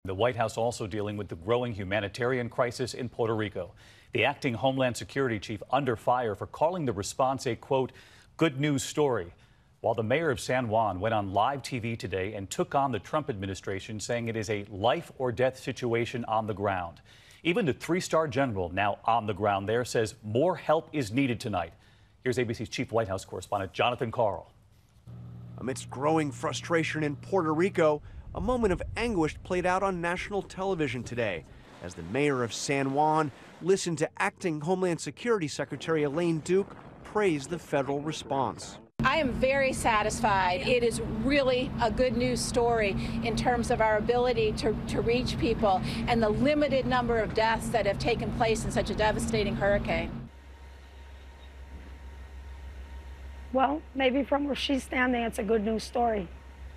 The White House also dealing with the growing humanitarian crisis in Puerto Rico. The acting Homeland Security chief under fire for calling the response a, quote, good news story. While the mayor of San Juan went on live TV today and took on the Trump administration, saying it is a life or death situation on the ground. Even the three-star general now on the ground there says more help is needed tonight. Here's ABC's chief White House correspondent Jonathan Karl. Amidst growing frustration in Puerto Rico, a moment of anguish played out on national television today as the mayor of San Juan listened to acting Homeland Security Secretary Elaine praise the federal response. I am very satisfied. It is really a good news story in terms of our ability to reach people and the limited number of deaths that have taken place in such a devastating hurricane. Well, maybe from where she's standing, it's a good news story.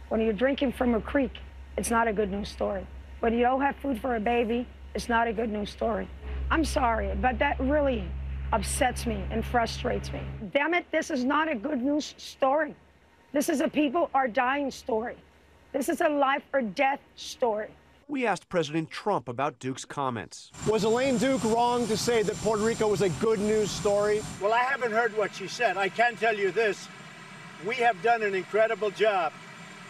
When you're drinking from a creek, it's not a good news story. When you don't have food for a baby, it's not a good news story. I'm sorry, but that really upsets me and frustrates me. Damn it, this is not a good news story. This is a people are dying story. This is a life or death story. We asked President Trump about Duke's comments. Was Elaine Duke wrong to say that Puerto Rico was a good news story? Well, I haven't heard what she said. I can tell you this. We have done an incredible job,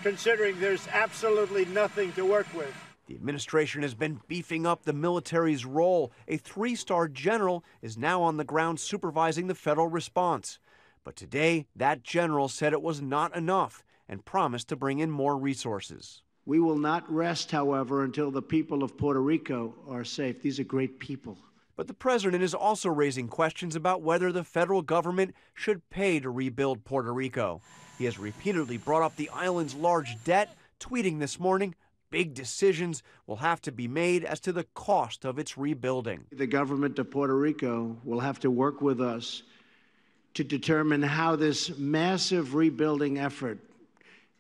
considering there's absolutely nothing to work with. The administration has been beefing up the military's role. A three-star general is now on the ground supervising the federal response. But today, that general said it was not enough and promised to bring in more resources. We will not rest, however, until the people of Puerto Rico are safe. These are great people. But the president is also raising questions about whether the federal government should pay to rebuild Puerto Rico. He has repeatedly brought up the island's large debt, tweeting this morning, big decisions will have to be made as to the cost of its rebuilding. The government of Puerto Rico will have to work with us to determine how this massive rebuilding effort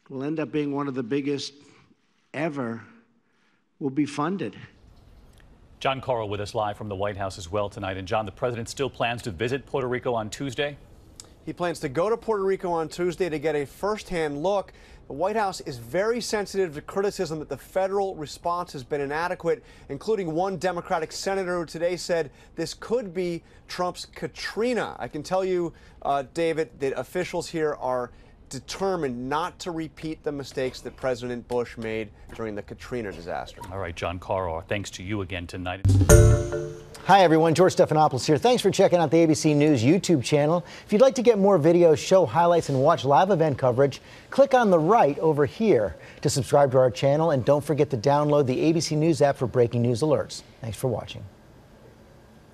will end up being one of the biggest ever will be funded. John Karl with us live from the White House as well tonight. And John, the president still plans to visit Puerto Rico on Tuesday? He plans to go to Puerto Rico on Tuesday to get a first-hand look. The White House is very sensitive to criticism that the federal response has been inadequate, including one Democratic senator who today said this could be Trump's Katrina. I can tell you, David, that officials here are determined not to repeat the mistakes that President Bush made during the Katrina disaster. All right, John Karl, thanks to you again tonight. Hi, everyone. George Stephanopoulos here. Thanks for checking out the ABC News YouTube channel. If you'd like to get more videos, show highlights, and watch live event coverage, click on the right over here to subscribe to our channel. And don't forget to download the ABC News app for breaking news alerts. Thanks for watching.